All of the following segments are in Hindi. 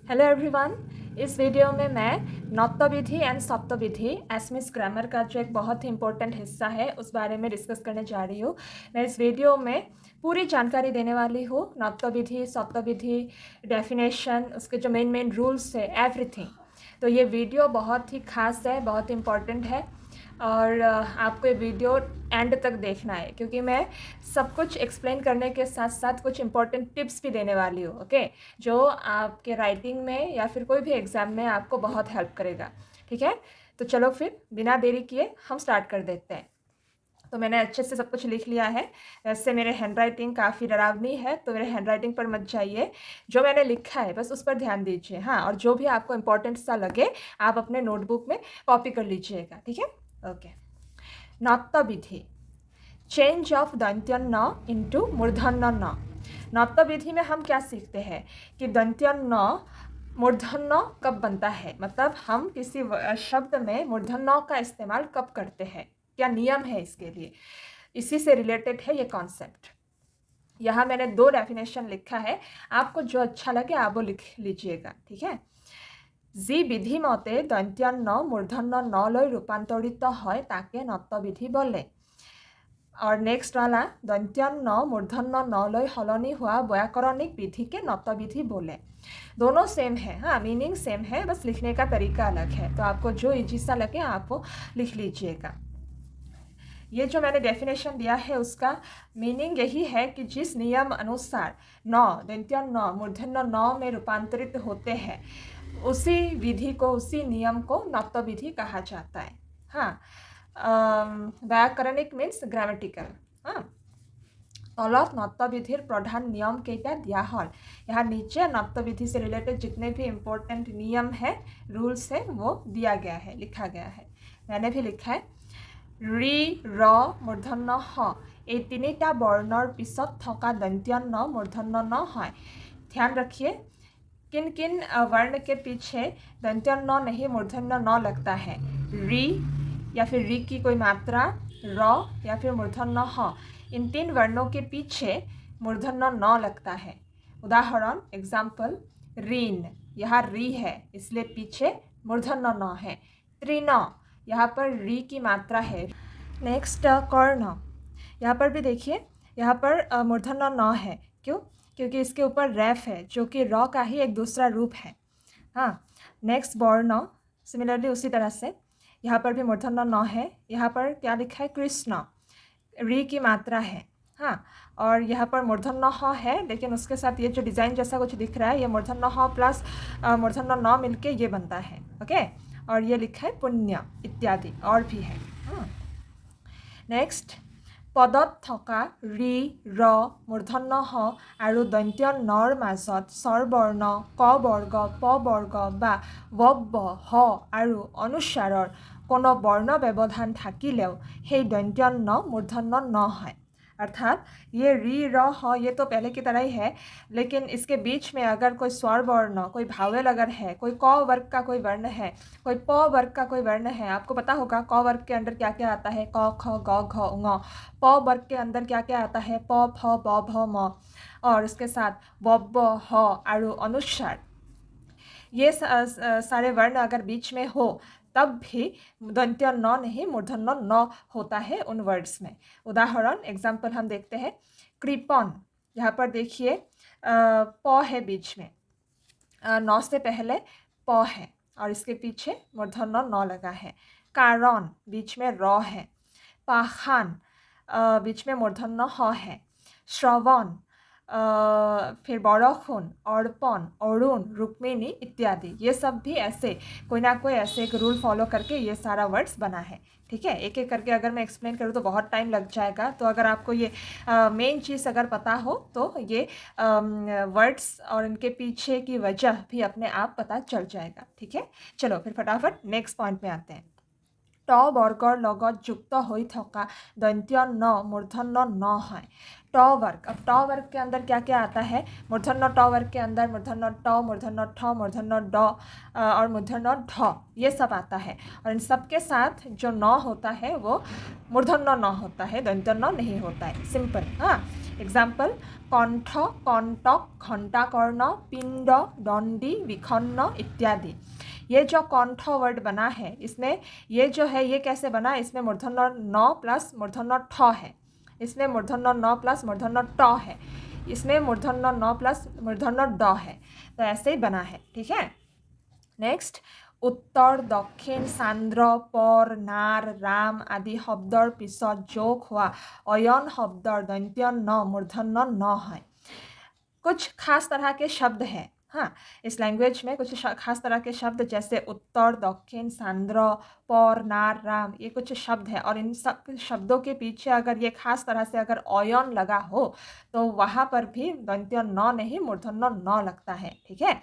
Hello everyone. इस वीडियो में मैं नौत्तविधि एंड सप्तविधि एसएमएस ग्रामर का जो एक बहुत ही इंपॉर्टेंट हिस्सा है उस बारे में डिस्कस करने जा रही हूँ। मैं इस वीडियो में पूरी जानकारी देने वाली हूँ, नौत्तविधि, सप्तविधि, डेफिनेशन, उसके जो मेन रूल्स है, एवरीथिंग। तो ये वीडियो बहुत ही खास है, बहुत इंपॉर्टेंट है और आपको ये वीडियो एंड तक देखना है क्योंकि मैं सब कुछ एक्सप्लेन करने के साथ साथ कुछ इंपॉर्टेंट टिप्स भी देने वाली हूँ, ओके, जो आपके राइटिंग में या फिर कोई भी एग्ज़ाम में आपको बहुत हेल्प करेगा। ठीक है, तो चलो फिर बिना देरी किए हम स्टार्ट कर देते हैं। तो मैंने अच्छे से सब कुछ लिख लिया है। वैसे मेरे हैंड राइटिंग काफ़ी डरावनी है, तो मेरे हैंड राइटिंग पर मत जाइए, जो मैंने लिखा है बस उस पर ध्यान दीजिए। हाँ, और जो भी आपको इम्पोर्टेंट सा लगे आप अपने नोटबुक में कॉपी कर लीजिएगा। ठीक है, ओके। नौत्तविधि, चेंज ऑफ दंत्य न इंटू मूर्धन्य न। नौत्तविधि में हम क्या सीखते हैं कि दंत्य न मूर्धन्य कब बनता है, मतलब हम किसी शब्द में मूर्धन्य का इस्तेमाल कब करते हैं, क्या नियम है इसके लिए, इसी से रिलेटेड है ये कॉन्सेप्ट। यहाँ मैंने 2 डेफिनेशन लिखा है, आपको जो अच्छा लगे आप वो लिख लीजिएगा। ठीक है, जी विधि मते दंत्य न मूर्धन्य न लय रूपान्तरित है ताके नौत्तविधि बोले। और नेक्स्ट वाला दंत्य न मूर्धन्य न लय हलनी हुआ व्याकरणिक विधि के नौत्तविधि बोले। दोनों सेम है, हाँ, मीनिंग सेम है, बस लिखने का तरीका अलग है। तो आपको जो इजी सा लगे आप वो लिख लीजिएगा। ये जो मैंने डेफिनेशन दिया है उसका मीनिंग यही है कि जिस नियम अनुसार न दंत्य न मूर्धन्य न में रूपांतरित होते हैं उसी विधि को, उसी नियम को नौत्तविधि कहा जाता है। हाँ, व्याकरणिक मीन्स ग्रामेटिकल। हाँ, तलत नौत्तविधिर प्रधान नियम केटा दिया हल। यहाँ नीचे नौत्तविधि से रिलेटेड जितने भी इम्पोर्टेंट नियम है, रूल्स है, वो दिया गया है, लिखा गया है। मैंने भी लिखा है रि र मूर्धन्य ह এই তিনিটা বর্ণৰ পিছত থকা দন্ত্য ন मूर्धन्य न হয়। ध्यान रखिए, किन किन वर्ण के पीछे दंत्य न नहीं मूर्धन्य न लगता है। री या फिर री की कोई मात्रा, र या फिर मूर्धन्य ह, इन 3 वर्णों के पीछे मूर्धन्य न लगता है। उदाहरण, एग्जाम्पल, रीन, यहाँ री है इसलिए पीछे मूर्धन्य न है। त्रिन, यहाँ पर री की मात्रा है। नेक्स्ट कर्ण, यहाँ पर भी देखिए, यहाँ पर मूर्धन्य न है। क्यों? क्योंकि इसके ऊपर रेफ है जो कि र का ही एक दूसरा रूप है। हाँ, नेक्स्ट वर्ण, सिमिलरली उसी तरह से यहाँ पर भी मूर्धन्य न है। यहाँ पर क्या लिखा है? कृष्ण, री की मात्रा है। हाँ, और यहाँ पर मूर्धन्य ह है, लेकिन उसके साथ ये जो डिज़ाइन जैसा कुछ दिख रहा है, ये मूर्धन्य ह प्लस मूर्धन्य न मिलके ये बनता है। ओके, और ये लिखा है पुण्य इत्यादि और भी है। नेक्स्ट, पदत थका रि र मूर्धन्य ह और दंत्य নৰ মাজত স্বৰবৰ্ণ ক বৰ্গ প বৰ্গ বা ৱ হ আৰু অনুস্বাৰৰ কোনো বৰ্ণ ব্যৱধান থাকিলেও সেই দন্ত্য ন मूर्धन्य न হয়। अर्थात ये री र ह ये तो पहले की तरह ही है, लेकिन इसके बीच में अगर कोई स्वर वर्ण, कोई भावेल अगर है, कोई क वर्ग का कोई वर्ण है, कोई प वर्ग का कोई वर्ण है, आपको पता होगा क वर्ग के अंदर क्या क्या आता है, क ख ग घ ङ। प वर्ग के अंदर क्या क्या आता है, प फ ब भ म, और इसके साथ व ब ह आरु अनुस्वार, ये सारे वर्ण अगर बीच में हो तब भी दंत्य न नहीं मूर्धन्य न होता है उन वर्ड्स में। उदाहरण, एग्जाम्पल हम देखते हैं। कृपण, यहाँ पर देखिए प है बीच में, न से पहले प है और इसके पीछे मूर्धन्य न लगा है। कारण, बीच में र है। पाखान, बीच में मूर्धन्य ह है। श्रवण, फिर बड़खून, अर्पण, अरुण, रुक्मिणी इत्यादि, ये सब भी ऐसे कोई ना कोई ऐसे एक रूल फॉलो करके ये सारा वर्ड्स बना है। ठीक है, एक एक करके अगर मैं एक्सप्लेन करूँ तो बहुत टाइम लग जाएगा। तो अगर आपको ये मेन चीज़ अगर पता हो तो ये वर्ड्स और इनके पीछे की वजह भी अपने आप पता चल जाएगा। ठीक है, चलो फिर फटाफट नेक्स्ट पॉइंट में आते हैं। ट वर्गर लगत जुक्त हो थका दंत्य न मूर्धन्य न है। ट वर्ग, अब ट वर्ग के अंदर क्या क्या आता है? मूर्धन्य ट वर्ग के अंदर मूर्धन्य ट, मूर्धन्य ठ, मूर्धन्य ड और मूर्धन्य ढ, ये सब आता है। और इन सब के साथ जो न होता है वो मूर्धन्य न होता है, दंत्य न नहीं होता है। सिंपल। हाँ, एग्जाम्पल कंठ, कंटक, घंटाकर्ण, पिंड, दंडी, विखन्न इत्यादि। ये जो कंठ वर्ड बना है इसमें ये जो है ये कैसे बना, इसमें मूर्धन्य न प्लस मूर्धन्य ठ है, इसमें मूर्धन्य न प्लस मूर्धन्य ट है, इसमें मूर्धन्य न प्लस मूर्धन्य ड है, तो ऐसे ही बना है। ठीक है। नेक्स्ट, उत्तर, दक्षिण, सांद्र, पर, नार, राम आदि शब्दर पिছত जोग हुआ अयन शब्दर दंत्य न मूर्धन्य न है। कुछ खास तरह के शब्द हैं, हाँ, इस लैंग्वेज में कुछ खास तरह के शब्द जैसे उत्तर, दक्षिण, सांद्र, पर, नार, राम, ये कुछ शब्द है और इन सब शब्दों के पीछे अगर ये खास तरह से अगर अयन लगा हो तो वहाँ पर भी दंत्य न नहीं मूर्धन्य न लगता है। ठीक है।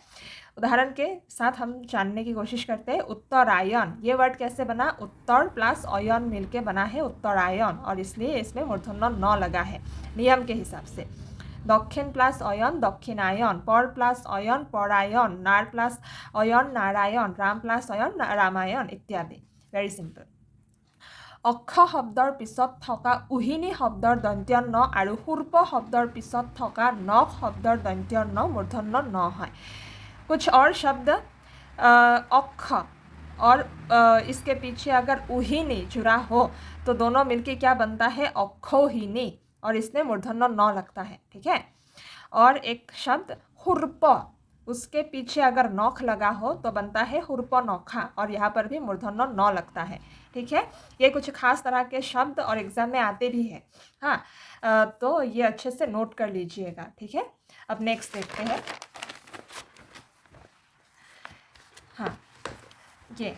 उदाहरण के साथ हम जानने की कोशिश करते हैं। उत्तरायण, ये वर्ड कैसे बना, उत्तर प्लस अयन मिलके बना है उत्तरायण और इसलिए इसमें मूर्धन्य न लगा है नियम के हिसाब से। दक्षिण प्लस अयन दक्षिणायन, पर प्लस अयन परायण, नार प्लस अयन नारायण, राम प्लस अयन रामायण इत्यादि। Very simple. অক্ষ শব্দৰ পিছত থকা উহিনী শব্দৰ দন্ত্য ন আৰু সূৰ্প শব্দৰ পিছত থকা নখ শব্দৰ দন্ত্য ন মূৰ্ধন্য ন হয়। कुछ और शब्द अक्ष और इसके पीछे अगर उहिनी जुड़ा हो तो दोनों मिलके क्या बनता है, अक्षोहिनी, और इसमें मूर्धन्य न लगता है। ठीक है। और एक शब्द हुर्प, उसके पीछे अगर नौख लगा हो तो बनता है हुर्प नौखा और यहाँ पर भी मूर्धन्य न लगता है। ठीक है। ये कुछ खास तरह के शब्द और एग्जाम में आते भी हैं, हाँ, तो ये अच्छे से नोट कर लीजिएगा। ठीक है। अब नेक्स्ट देखते हैं। हाँ, ये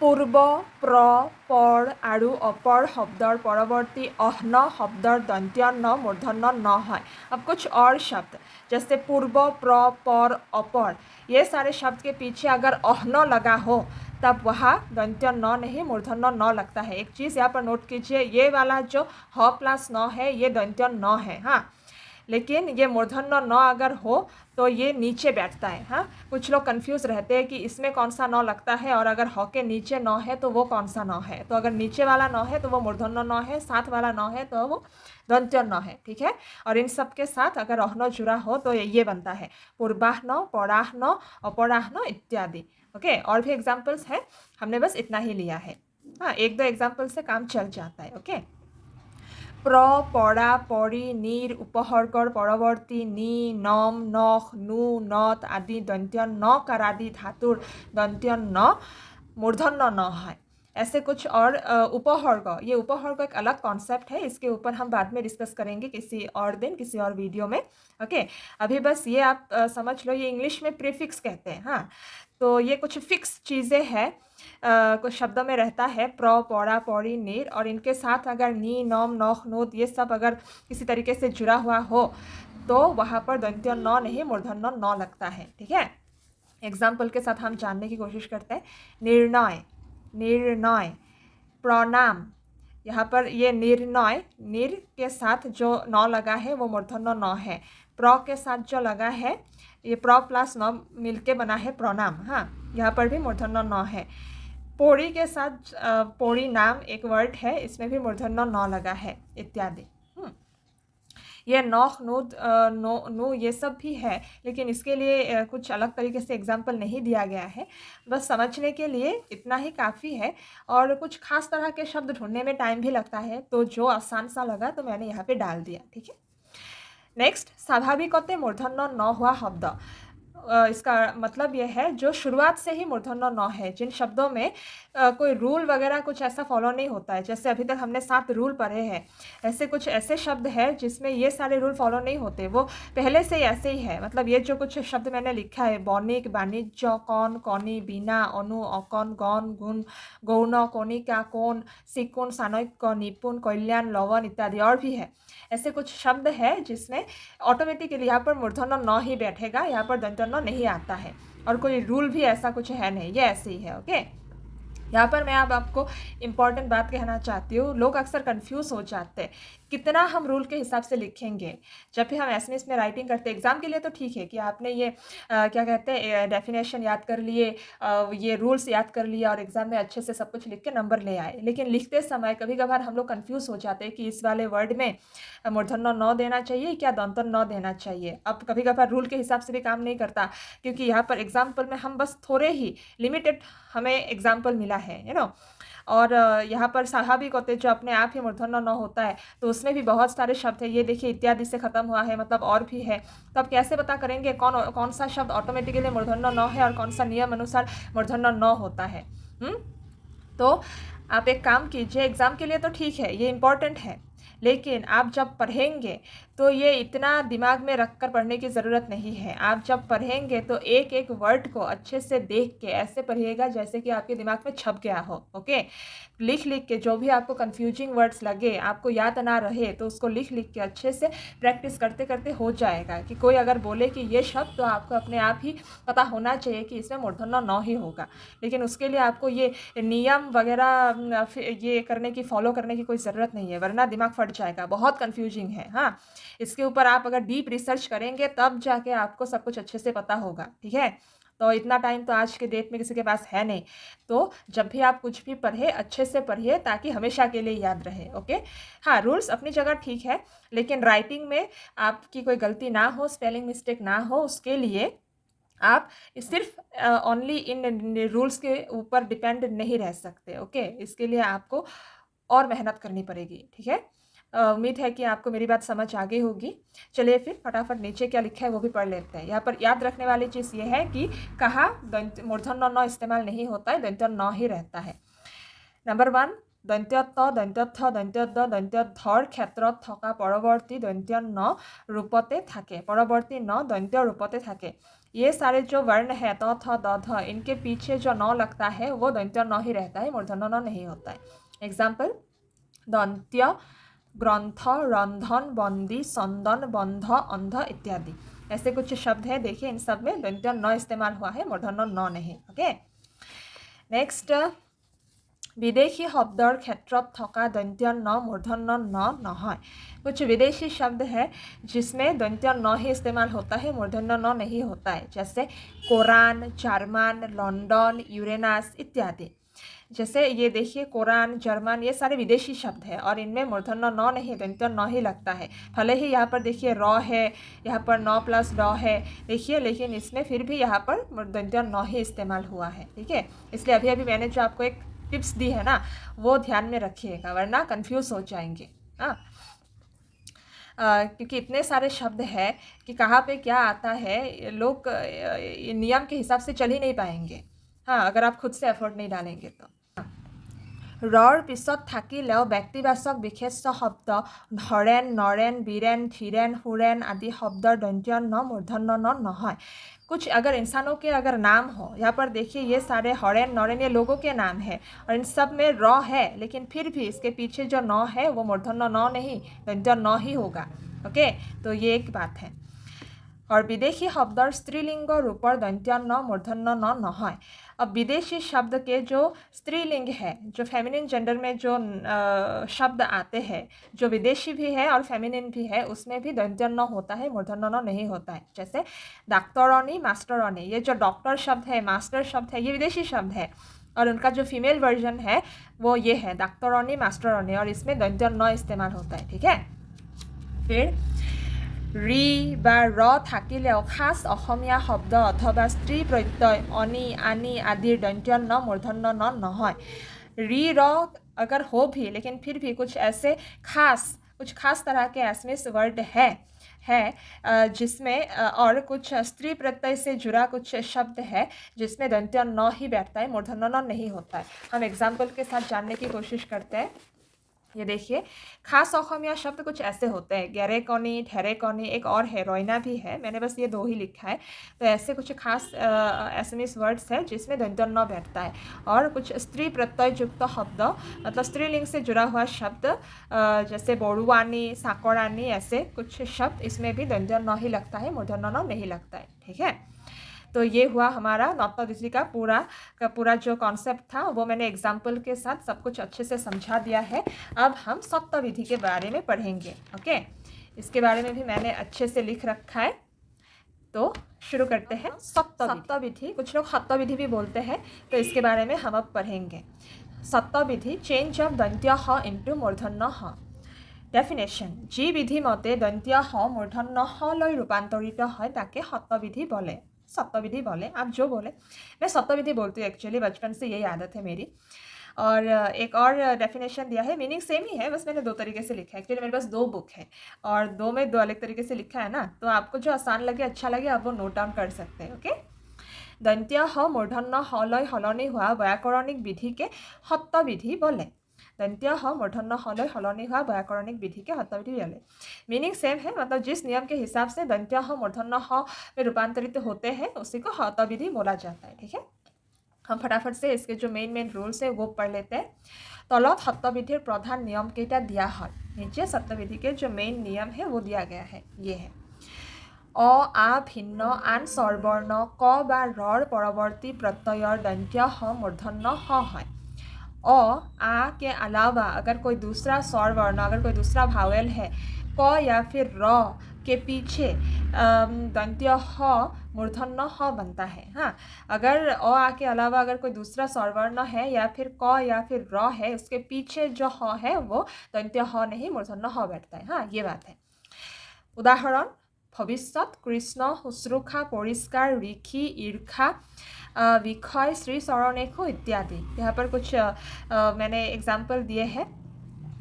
पूर्व, प्र, पर आरु अपर शब्दर परवर्ती अह्न शब्दर दंत्य न मूर्धन्य न है। अब कुछ और शब्द जैसे पूर्व, प्र, पर, अपर, ये सारे शब्द के पीछे अगर अह्न लगा हो तब वहाँ दंत्य न नहीं मूर्धन्य न लगता है। एक चीज़ यहाँ पर नोट कीजिए, ये वाला जो ह प्लस न है ये दंत्य न है, हाँ, लेकिन ये मूर्धन्य न अगर हो तो ये नीचे बैठता है। हाँ, कुछ लोग कंफ्यूज रहते हैं कि इसमें कौन सा न लगता है और अगर ह के नीचे न है तो वो कौन सा न है। तो अगर नीचे वाला न है तो वो मूर्धन्य न है, साथ वाला न है तो वो दंत्य न है। ठीक है। और इन सब के साथ अगर अह्न जुड़ा हो तो ये बनता है पूर्वाह्न, पराह्न, अपराह्न इत्यादि। ओके। और भी एग्जाम्पल्स हैं, हमने बस इतना ही लिया है। हाँ, एक दो एग्जाम्पल से काम चल जाता है। ओके। प्र, परा, परि, नीर, उपसर्गर परवर्ती नी, नम, नख, नु, नत आदि दंत्य न करादि धातुर दंत्य न मूर्धन्य न है। ऐसे कुछ और उपसर्ग, ये उपसर्ग एक अलग कॉन्सेप्ट है, इसके ऊपर हम बाद में डिस्कस करेंगे किसी और दिन किसी और वीडियो में। ओके। अभी बस ये आप समझ लो, ये इंग्लिश में प्रीफिक्स कहते हैं। हाँ, तो ये कुछ फिक्स चीज़ें हैं, कुछ शब्दों में रहता है प्र, परा, परि, नीर, और इनके साथ अगर नी, नम, नख, नूत ये सब अगर किसी तरीके से जुड़ा हुआ हो तो वहाँ पर दंत्य न नहीं मूर्धन्य न लगता है। ठीक है। एग्जाम्पल के साथ हम जानने की कोशिश करते हैं। निर्णय, निर्णय, प्रणाम, यहाँ पर ये निर्णय, निर के साथ जो न लगा है वो मूर्धन्य न है। प्र के साथ जो लगा है ये प्र प्लस न मिलके बना है प्रणाम, हाँ, यहाँ पर भी मूर्धन्य न है। पोड़ी के साथ पोड़ी नाम एक वर्ड है, इसमें भी मूर्धन्य न लगा है इत्यादि। ये नौख, नूत, नो ये सब भी है, लेकिन इसके लिए कुछ अलग तरीके से एग्जाम्पल नहीं दिया गया है। बस समझने के लिए इतना ही काफ़ी है और कुछ खास तरह के शब्द ढूंढने में टाइम भी लगता है, तो जो आसान सा लगा तो मैंने यहाँ पे डाल दिया। ठीक है। नेक्स्ट, स्वाभाविकते मूर्धन्य न हुआ शब्द, इसका मतलब यह है जो शुरुआत से ही मूर्धन्य न है, जिन शब्दों में कोई रूल वगैरह कुछ ऐसा फॉलो नहीं होता है। जैसे अभी तक हमने 7 रूल पढ़े हैं, ऐसे कुछ ऐसे शब्द हैं जिसमें ये सारे रूल फॉलो नहीं होते, वो पहले से ही ऐसे ही है। मतलब ये जो कुछ शब्द मैंने लिखा है, बौनिक, वाणिज्य, कौन, कौनी, बीना, अनु, अकन, गण, गुण, गौण, कौनिका, कौन, सिकुन, सानैक्य, निपुण, कल्याण, लवन इत्यादि और भी है। ऐसे कुछ शब्द है जिसमें ऑटोमेटिकली यहाँ पर मूर्धन्य न ही बैठेगा, यहाँ पर दंत्य न नहीं आता है और कोई रूल भी ऐसा कुछ है नहीं, ये ऐसे ही है। ओके। यहाँ पर मैं अब आपको इम्पॉर्टेंट बात कहना चाहती हूँ। लोग अक्सर कंफ्यूज हो जाते हैं कितना हम रूल के हिसाब से लिखेंगे। जब भी हम एसएमएस में राइटिंग करते हैं एग्ज़ाम के लिए तो ठीक है कि आपने ये क्या कहते हैं डेफिनेशन याद कर लिए, ये रूल्स याद कर लिया और एग्ज़ाम में अच्छे से सब कुछ लिख के नंबर ले आए। लेकिन लिखते समय कभी-कभार हम लोग कन्फ्यूज़ हो जाते हैं कि इस वाले वर्ड में मूर्धन्य न देना चाहिए क्या दंत न देना चाहिए। अब कभी-कभार रूल के हिसाब से भी काम नहीं करता, क्योंकि यहाँ पर एग्ज़ाम्पल में हम बस थोड़े ही लिमिटेड हमें एग्ज़ाम्पल मिला है, यू नो। और यहाँ पर स्वाभाविक होते जो अपने आप ही मूर्धन्य न होता है, तो उसमें भी बहुत सारे शब्द हैं। ये देखिए इत्यादि से ख़त्म हुआ है, मतलब और भी है। तो आप कैसे पता करेंगे कौन सा शब्द ऑटोमेटिकली मूर्धन्य न है और कौन सा नियम अनुसार मूर्धन्य न होता है। तो आप एक काम कीजिए, एग्ज़ाम के लिए तो ठीक है, ये इम्पॉर्टेंट है, लेकिन आप जब पढ़ेंगे तो ये इतना दिमाग में रख कर पढ़ने की ज़रूरत नहीं है। आप जब पढ़ेंगे तो एक एक वर्ड को अच्छे से देख के ऐसे पढ़िएगा जैसे कि आपके दिमाग में छप गया हो। ओके, लिख लिख के जो भी आपको कन्फ्यूजिंग वर्ड्स लगे, आपको याद ना रहे, तो उसको लिख लिख के अच्छे से प्रैक्टिस करते करते हो जाएगा। कि कोई अगर बोले कि ये शब्द, तो आपको अपने आप ही पता होना चाहिए कि इसमें मूर्धन्य न ही होगा। लेकिन उसके लिए आपको ये नियम वगैरह ये करने की, फॉलो करने की कोई ज़रूरत नहीं है, वरना दिमाग फट जाएगा। बहुत कन्फ्यूजिंग है। हाँ, इसके ऊपर आप अगर डीप रिसर्च करेंगे तब जाके आपको सब कुछ अच्छे से पता होगा। ठीक है, तो इतना टाइम तो आज के डेट में किसी के पास है नहीं। तो जब भी आप कुछ भी पढ़े, अच्छे से पढ़िए ताकि हमेशा के लिए याद रहे। ओके, हाँ, रूल्स अपनी जगह ठीक है, लेकिन राइटिंग में आपकी कोई गलती ना हो, स्पेलिंग मिस्टेक ना हो, उसके लिए आप सिर्फ ओनली इन रूल्स के ऊपर डिपेंड नहीं रह सकते। ओके, इसके लिए आपको और मेहनत करनी पड़ेगी। ठीक है, उम्मीद है कि आपको मेरी बात समझ आ गई होगी। चलिए फिर फटाफट नीचे क्या लिखा है वो भी पढ़ लेते हैं। यहाँ पर याद रखने वाली चीज़ ये है कि कहाँ मूर्धन्य न इस्तेमाल नहीं होता है, दंत्य न ही रहता है। नंबर 1, दंत्य त, दंत्य थ, दंत्य द, दंत्य धर क्षेत्रत थका परवर्ती दंत्य न रूपते थाके, परवर्ती न दंत्य रूपते थाके। ये सारे जो वर्ण है त, थ, द, ध, इनके पीछे जो न लगता है वो दंत्य न ही रहता है, मूर्धन्य न नहीं होता है। एग्जाम्पल, दंत्य, ग्रंथ, रंधन, बंदी, संदन, बंध, अंध इत्यादि। ऐसे कुछ शब्द है, देखिए इन सब में दंत्य न इस्तेमाल हुआ है, मूर्धन्य न नहीं। ओके, नेक्स्ट, विदेशी शब्दर क्षेत्रत थका दंत्य न मूर्धन्य न নহয়। कुछ विदेशी शब्द है जिसमें दंत्य न ही इस्तेमाल होता है, मूर्धन्य न नहीं होता है। जैसे कुरान, जर्मन, लंदन, यूरेनस इत्यादि। जैसे ये देखिए कुरान, जर्मन, ये सारे विदेशी शब्द हैं और इनमें मूर्धन्य न नहीं, दंत्य न ही लगता है। भले ही यहाँ पर देखिए र है, यहाँ पर न प्लस ड है, देखिए, लेकिन इसमें फिर भी यहाँ पर दंत्य न ही इस्तेमाल हुआ है। ठीक है, इसलिए अभी अभी मैंने जो आपको एक टिप्स दी है ना, वो ध्यान में रखिएगा, वरना कंफ्यूज हो जाएंगे। हाँ, क्योंकि इतने सारे शब्द हैं कि कहाँ पे क्या आता है, लोग नियम के हिसाब से चल ही नहीं पाएंगे। हाँ, अगर आप खुद से एफर्ट नहीं डालेंगे तो। ৰৰ পিছত থাকিলেও ব্যক্তিবাচক বিশেষ্য শব্দ ধৰেণ, নৰেণ, বীৰেণ, ধীৰেণ, সুৰেণ आदि शब्दर दंत्य न मूर्धन्य न নহয়। कुछ अगर इंसानों के अगर नाम हो, यहाँ पर देखिए ये सारे हरेन, नौरेन, ये लोगों के नाम है और इन सब में र है, लेकिन फिर भी इसके पीछे जो न है वो मूर्धन्य न नहीं, दंत्य न ही होगा। ओके, तो ये एक बात है। और विदेशी शब्दर स्त्रीलिंग रूपर दंत्य न मूर्धन्य न নহয়। अब विदेशी शब्द के जो स्त्रीलिंग है, जो फेमिनिन जेंडर में जो शब्द आते हैं, जो विदेशी भी है और फेमिनिन भी है, उसमें भी दंत्य न होता है, मूर्धन्य न नहीं होता है। जैसे डाक्टरनी, मास्टरनी, ये जो डॉक्टर शब्द है, मास्टर शब्द है, ये विदेशी शब्द है और उनका जो फीमेल वर्जन है वो ये है डाक्टरनी, मास्टरनी, और इसमें दंत्य न इस्तेमाल होता है। ठीक है, फिर ৰি বা ৰ থাকিলেও খাস অসমীয়া শব্দ অথবা স্ত্ৰী প্ৰত্যয় অনি, আনি आदि दंत्य न मूर्धन्य न নহয়। रि र अगर हो भी, लेकिन फिर भी कुछ ऐसे कुछ खास तरह के एसएमएस वर्ड है जिसमें और कुछ स्त्री प्रत्यय से जुड़ा कुछ शब्द है जिसमें दंत्य न ही बैठता है, मूर्धन्य न नहीं होता है। हम एग्जाम्पल के साथ जानने की कोशिश करते हैं। ये देखिए, खास अहोमिया शब्द कुछ ऐसे होते हैं, गैरेकनी, ठेरेकनी, एक और है, रोइना भी है, मैंने बस ये 2 ही लिखा है। तो ऐसे कुछ खास एसएमएस वर्ड्स हैं जिसमें दंत्य न बैठता है। और कुछ स्त्री प्रत्यय युक्त शब्द, मतलब स्त्रीलिंग से जुड़ा हुआ शब्द, जैसे बोरुआनी, साकोरानी, ऐसे कुछ शब्द, इसमें भी दंत्य न ही लगता है, मूर्धन्य न नहीं लगता है। ठीक है, तो ये हुआ हमारा नॉट विधि का पूरा जो कॉन्सेप्ट था वो मैंने एग्जाम्पल के साथ सब कुछ अच्छे से समझा दिया है। अब हम सप्त विधि के बारे में पढ़ेंगे। ओके, इसके बारे में भी मैंने अच्छे से लिख रखा है। तो शुरू करते हैं। सप्त विधि, कुछ लोग हत्त विधि भी बोलते हैं, तो इसके बारे में हम अब पढ़ेंगे। सप्त विधि, चेंज ऑफ दंत्य ह इनटू मूर्धन्य ह। डेफिनेशन, जी विधि मते दंत्य ह मूर्धन्य ह लय रूपांतरित है ताके हत्त विधि बोले, सप्त विधि बोले, आप जो बोले। मैं सप्त विधि बोलती हूँ एक्चुअली, बचपन से यही आदत है मेरी। और एक और डेफिनेशन दिया है, मीनिंग सेम ही है, बस मैंने दो तरीके से लिखा है। एक्चुअली मेरे पास दो बुक है और दो में दो अलग तरीके से लिखा है ना, तो आपको जो आसान लगे, अच्छा लगे, आप वो नोट डाउन कर सकते हैं। ओके, दंत्य ह मूर्धन्य ह लय हलनी हुआ व्याकरणिक विधि के हत्त विधि बोले। दंत्य ह मूर्धन्य ह लय हलनी हुआ व्याकरणिक विधि के हत्त विधि बोले। मीनिंग सेम है, मतलब जिस नियम के हिसाब से दंत्य ह मूर्धन्य ह में रूपांतरित होते हैं उसी को हत्त विधि बोला जाता है। ठीक है, हम फटाफट से इसके जो मेन रूल्स है वो पढ़ लेते हैं। तलत सप्त विधिर प्रधान नियम केटा दिया है, नीचे सप्त विधि के जो मेन नियम है वो दिया गया है। ये है, अ आ भिन्न आन स्वरवर्ण क बा ৰৰ परवर्ती प्रत्ययर दंत्य ह मूर्धन्य ह है। आ के अलावा अगर कोई दूसरा स्वर वर्ण, अगर कोई दूसरा भावेल है, क या फिर र के पीछे दंत्य ह मूर्धन्य ह बनता है। हाँ, अगर आ के अलावा अगर कोई दूसरा स्वर वर्ण है या फिर क या फिर र है, उसके पीछे जो ह है वो दंत्य ह नहीं मूर्धन्य ह बैठता है। हाँ, ये बात है। उदाहरण, भविष्यत, कृष्ण, शुश्रूषा, परिष्कार, ऋषि, ईर्षा, विषय, श्री शरणेखु इत्यादि। यहाँ पर कुछ मैंने एग्जाम्पल दिए हैं।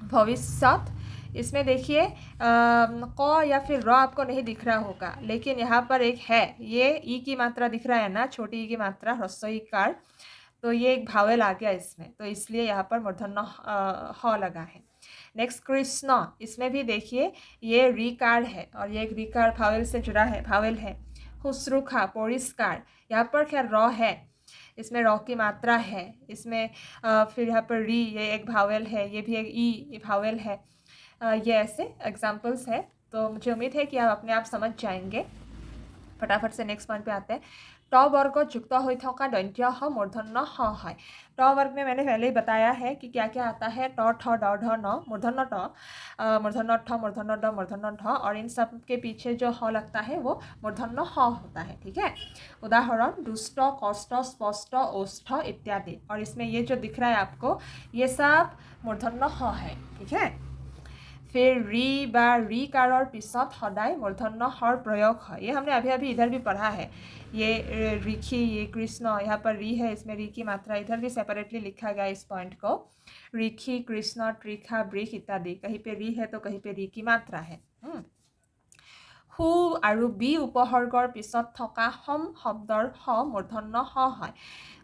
भविष्यत, इसमें देखिए क या फिर र आपको नहीं दिख रहा होगा, लेकिन यहाँ पर एक है, ये ई की मात्रा दिख रहा है ना, छोटी ई की मात्रा, ह्रस्व ईकार, तो ये एक भावेल आ गया इसमें, तो इसलिए यहाँ पर मूर्धन्य ह लगा है। नेक्स्ट, कृष्ण, इसमें भी देखिए ये रीकार है और ये एक रीकार भावेल से जुड़ा है, भावेल है। शुश्रूषा, परिष्कार, यहाँ पर क्या र है, इसमें र की मात्रा है, इसमें फिर यहाँ पर री, ये एक भावेल है, ये भी एक ई, ये भावेल है। ये ऐसे एग्जाम्पल्स है, तो मुझे उम्मीद है कि आप अपने आप समझ जाएंगे। फटाफट से नेक्स्ट पॉइंट पे आते हैं। ट वर्ग युक्त हो थका दंत्य ह मूर्धन्य ह है। ट वर्ग में मैंने पहले ही बताया है कि क्या क्या आता है, ट ठ ड ढ न, मूर्धन्य ट, मूर्धन्य ठ, मूर्धन्य ड, मूर्धन्य ढ, और इन सब के पीछे जो ह लगता है वो मूर्धन्य ह होता है। ठीक है, उदाहरण, दुष्ट, कष्ट, स्पष्ट, ओष्ठ इत्यादि, और इसमें ये जो दिख रहा है आपको, ये सब मूर्धन्य ह है। ठीक है, फिर री बा री काৰৰ पिছত सदाय मूर्धन्य हर प्रयोग है। ये हमने अभी अभी इधर भी पढ़ा है। ये ऋषि, ये कृष्ण, यहाँ पर री है, इसमें री की मात्रा इधर भी सेपरेटली लिखा गया इस पॉइंट को। ऋषि, कृष्ण, त्रिखा, वृक्ष इत्यादि, कहीं पे री है तो कहीं पे री की मात्रा है। हु और बी उपसर्गर पिছত थका हम शब्दर ह मूर्धन्य ह है।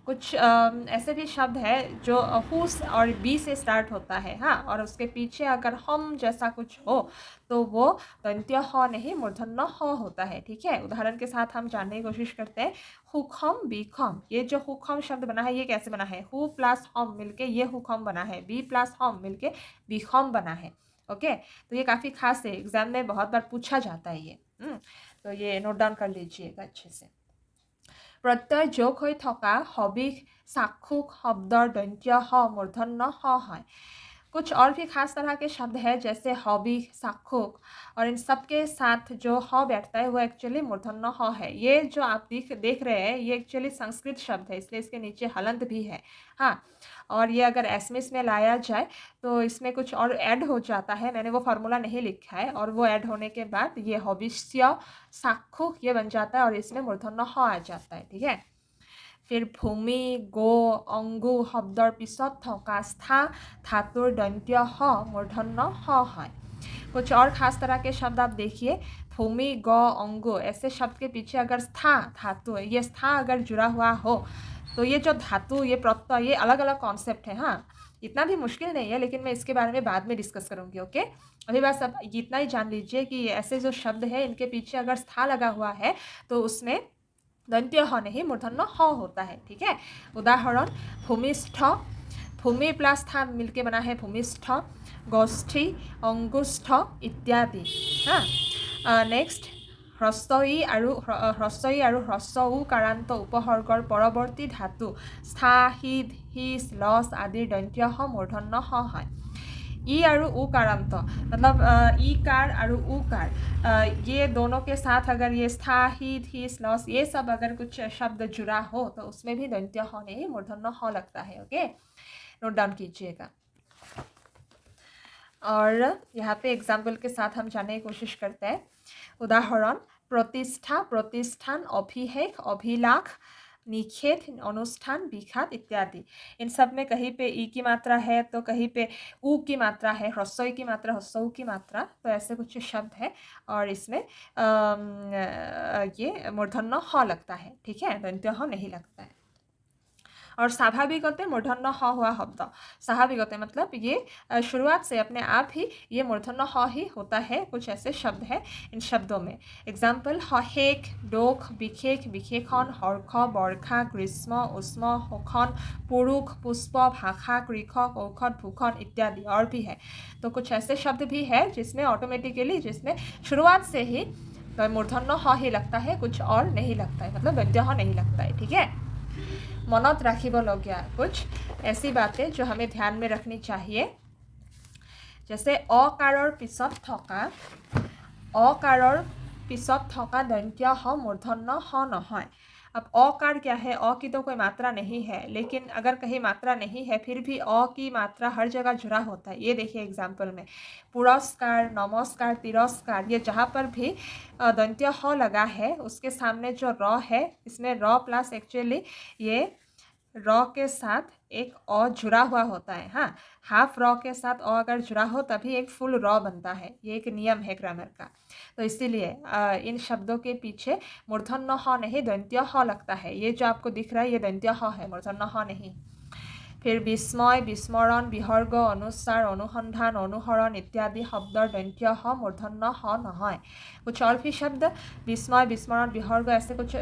कुछ ऐसे भी शब्द है जो हु और बी से स्टार्ट होता है। हाँ, और उसके पीछे अगर हम जैसा कुछ हो तो वो दंत्य ह नहीं मूर्धन्य ह होता है। ठीक है, उदाहरण के साथ हम जानने की कोशिश करते हैं। हुखम, बीखम, ये जो हुखम शब्द बना है ये कैसे बना है, हु प्लस हम मिलके ये हुखम बना है, बी प्लस हम मिलके बीखम बना है। ओके, तो ये काफ़ी खास है, एग्जाम में बहुत बार पूछा जाता है ये। तो ये नोट डाउन कर लीजिएगा अच्छे से। प्रत्यय जोग हो थका हबिष, साक्षुक शब्दर दंत्य ह मूर्धन्य ह है। कुछ और भी खास तरह के शब्द है जैसे हबिष, साक्षुक, और इन सब के साथ जो ह बैठता है वो एक्चुअली मूर्धन्य ह है। ये जो आप देख रहे हैं ये एक्चुअली संस्कृत शब्द है, इसलिए इसके नीचे हलंत भी है। हाँ, और ये अगर एसएमएस में लाया जाए तो इसमें कुछ और ऐड हो जाता है, मैंने वो फार्मूला नहीं लिखा है, और वो ऐड होने के बाद ये हबिष्य, साक्षुक ये बन जाता है और इसमें मूर्धन्य ह आ जाता है। ठीक है, फिर भूमि, गो, अंगु शब्दर पिছত थकाস্থা धातुर दंत्य ह मूर्धन्य ह है। कुछ और खास तरह के शब्द आप देखिए, भूमि, ग, अंगु, ऐसे शब्द के पीछे अगर स्था धातु है, ये स्था अगर जुड़ा हुआ हो तो ये जो धातु, ये प्रत्यय, ये अलग अलग कॉन्सेप्ट है। हाँ, इतना भी मुश्किल नहीं है, लेकिन मैं इसके बारे में बाद में डिस्कस करूँगी। ओके, अभी बस अब इतना ही जान लीजिए कि ऐसे जो शब्द है इनके पीछे अगर स्था लगा हुआ है तो उसमें दंत्य ह नहीं मूर्धन्य ह होता है। ठीक है, उदाहरण, भूमिष्ठ, भूमि प्लस था मिलके बना है भूमिष्ठ, गोष्ठी, अंगुष्ठ इत्यादि। हाँ, नेक्स्ट, ह्रस्व ই আৰু ह्रस्व উ কাৰান্ত উপসৰ্গৰ পৰৱৰ্তী ধাতু স্থা হি হি লছ আদিৰ দন্ত্য হ মূৰ্ধন্য হ হয়। ई और ऊ कारांत मतलब ई कार और ऊ कार ये दोनों के साथ अगर ये स्था ही थी स्लॉस ये सब अगर कुछ शब्द जुड़ा हो तो उसमें भी दंत्य ह नहीं मूर्धन्य ह लगता है। ओके, नोट डाउन कीजिएगा। और यहाँ पे एग्जाम्पल के साथ हम जानने की कोशिश करते हैं। उदाहरण प्रतिष्ठा, प्रतिष्ठान, अभिषेक, अभिलाख, निषेध, अनुष्ठान, विखात इत्यादि। इन सब में कहीं पे ई की मात्रा है तो कहीं पे ऊ की मात्रा है, ह्रस्व की मात्रा, ह्रस्व की मात्रा, तो ऐसे कुछ शब्द है और इसमें ये मूर्धन्य ह लगता है। ठीक है, दंत्य ह नहीं लगता है। और स्वाभाविकते मूर्धन्य ह हुआ शब्द, स्वाभाविकते मतलब ये शुरुआत से अपने आप ही ये मूर्धन्य ह ही होता है। कुछ ऐसे शब्द हैं इन शब्दों में। एग्जाम्पल हेक, डोख, विखेक, विखेखन, हर्ष, बर्षा, ग्रीष्म, उष्म, शोखन, पुरुष, पुष्प, भाषा, कृषक, औषध, भूषण इत्यादि और भी है। तो कुछ ऐसे शब्द भी है जिसमें ऑटोमेटिकली जिसमें शुरुआत से ही मूर्धन्य ह ही लगता है, कुछ और नहीं लगता है, मतलब दंत्य ह नहीं लगता है। ठीक है, मनत राखिबलगिया कुछ ऐसी बातें जो हमें ध्यान में रखनी चाहिए। जैसे अकाৰৰ পিছত থকা दंत्य ह मूर्धन्य ह নহয়। अब अकार क्या है, अ की तो कोई मात्रा नहीं है, लेकिन अगर कहीं मात्रा नहीं है फिर भी अ की मात्रा हर जगह जुड़ा होता है। ये देखिए एग्जाम्पल में पुरस्कार, नमस्कार, तिरस्कार, ये जहाँ पर भी दंत्य ह लगा है उसके सामने जो र है, इसमें र प्लस एक्चुअली ये र के साथ एक अ जुड़ा हुआ होता है। हाँ, हाफ र के साथ अ अगर जुड़ा हो तभी एक फुल र बनता है। ये एक नियम है ग्रामर का। तो इसीलिए इन शब्दों के पीछे मूर्धन्य ह नहीं दंत्य ह लगता है। ये जो आपको दिख रहा है ये दंत्य ह है, मूर्धन्य ह नहीं। फिर विस्मय, विस्मरण, विसर्ग, अनुस्वार, अनुसंधान, अनुसरण इत्यादि शब्दर दंत्य ह मूर्धन्य ह নহয়। कुछ और भी शब्द विस्मय, विस्मरण, विसर्ग ऐसे कुछ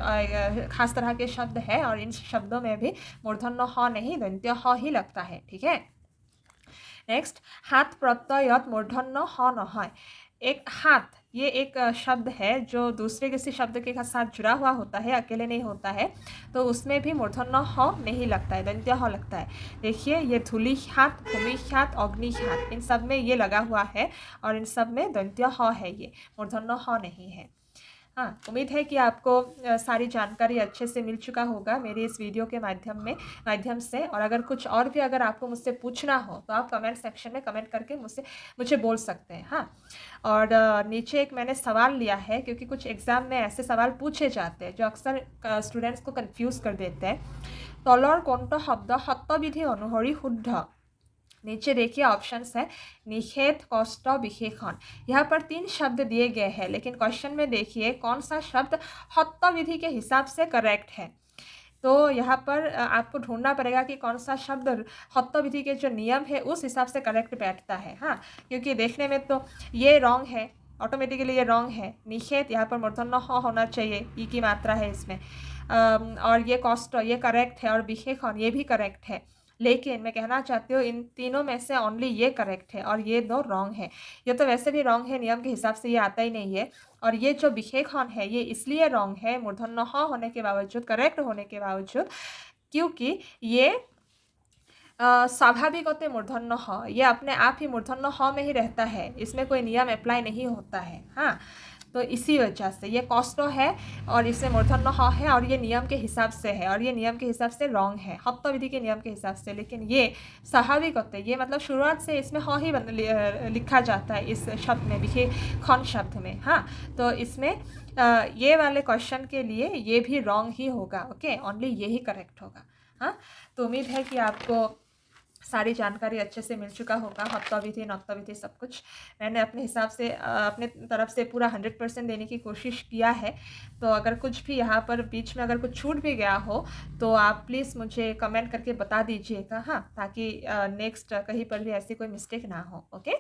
खास तरह के शब्द हैं और इन शब्दों में भी मूर्धन्य ह नहीं दंत्य ह ही लगता है। ठीक है, नेक्स्ट हाथ प्रत्ययत मूर्धन्य ह নহয়। एक हाथ ये एक शब्द है जो दूसरे किसी शब्द के साथ जुड़ा हुआ होता है, अकेले नहीं होता है, तो उसमें भी मूर्धन्य ह नहीं लगता है, दंत्य ह लगता है। देखिए ये धूलि हाथ, भूमि हाथ, अग्नि हाथ, इन सब में ये लगा हुआ है और इन सब में दंत्य ह है, ये मूर्धन्य ह नहीं है। हाँ, उम्मीद है कि आपको सारी जानकारी अच्छे से मिल चुका होगा मेरे इस वीडियो के माध्यम से। और अगर कुछ और भी अगर आपको मुझसे पूछना हो तो आप कमेंट सेक्शन में कमेंट करके मुझे बोल सकते हैं। हाँ, और नीचे एक मैंने सवाल लिया है क्योंकि कुछ एग्ज़ाम में ऐसे सवाल पूछे जाते हैं जो अक्सर स्टूडेंट्स को कन्फ्यूज़ कर देते हैं। तलर कोनটো शब्द सत्यविधि अनुसरि शुद्ध। नीचे देखिए ऑप्शंस है निषेध, कष्ट, विशेषण। यहाँ पर 3 शब्द दिए गए हैं, लेकिन क्वेश्चन में देखिए कौन सा शब्द सत्य विधि के हिसाब से करेक्ट है। तो यहाँ पर आपको ढूंढना पड़ेगा कि कौन सा शब्द सत्य विधि के जो नियम है उस हिसाब से करेक्ट बैठता है। हाँ, क्योंकि देखने में तो ये रॉन्ग है, ऑटोमेटिकली ये रॉन्ग है। निषेध यहाँ पर मूर्धन्य ह होना चाहिए, ई की मात्रा है इसमें। और ये कष्ट ये करेक्ट है और विशेषण ये भी करेक्ट है, लेकिन मैं कहना चाहती हूँ इन तीनों में से ओनली ये करेक्ट है और ये 2 रॉन्ग है। ये तो वैसे भी रॉन्ग है, नियम के हिसाब से ये आता ही नहीं है। और ये जो विशेषण है ये इसलिए रॉन्ग है मूर्धन्य ह होने के बावजूद, करेक्ट होने के बावजूद, क्योंकि ये स्वाभाविकते मूर्धन्य ह, ये अपने आप ही मूर्धन्य ह में ही रहता है, इसमें कोई नियम अप्लाई नहीं होता है। हाँ, तो इसी वजह से ये कष्ट है और इसमें मूर्धन्य ह है और ये नियम के हिसाब से है और ये नियम के हिसाब से रॉन्ग है, सत्य विधि के नियम के हिसाब से। लेकिन ये स्वाभाविक होते हैं, ये मतलब शुरुआत से इसमें ह ही लिखा जाता है इस शब्द में, विशेषण शब्द में। हाँ, तो इसमें ये वाले क्वेश्चन के लिए ये भी रॉन्ग ही होगा। ओके, ओनली ये ही करेक्ट होगा। हाँ, तो उम्मीद है कि आपको सारी जानकारी अच्छे से मिल चुका होगा। सत्य विधि, नत्य विधि सब कुछ मैंने अपने हिसाब से अपने तरफ से पूरा 100% देने की कोशिश किया है। तो अगर कुछ भी यहाँ पर बीच में अगर कुछ छूट भी गया हो तो आप प्लीज़ मुझे कमेंट करके बता दीजिएगा। हाँ, ताकि नेक्स्ट कहीं पर भी ऐसी कोई मिस्टेक ना हो। ओके,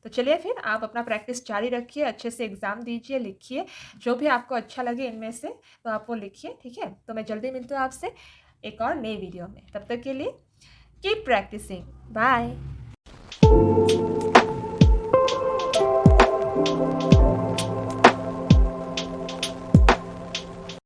तो चलिए फिर आप अपना प्रैक्टिस जारी रखिए, अच्छे से एग्ज़ाम दीजिए, लिखिए जो भी आपको अच्छा लगे इनमें से तो आप वो लिखिए। ठीक है, तो मैं जल्दी मिलती हूँ आपसे एक और नई वीडियो में। तब तक के लिए keep practicing. Bye.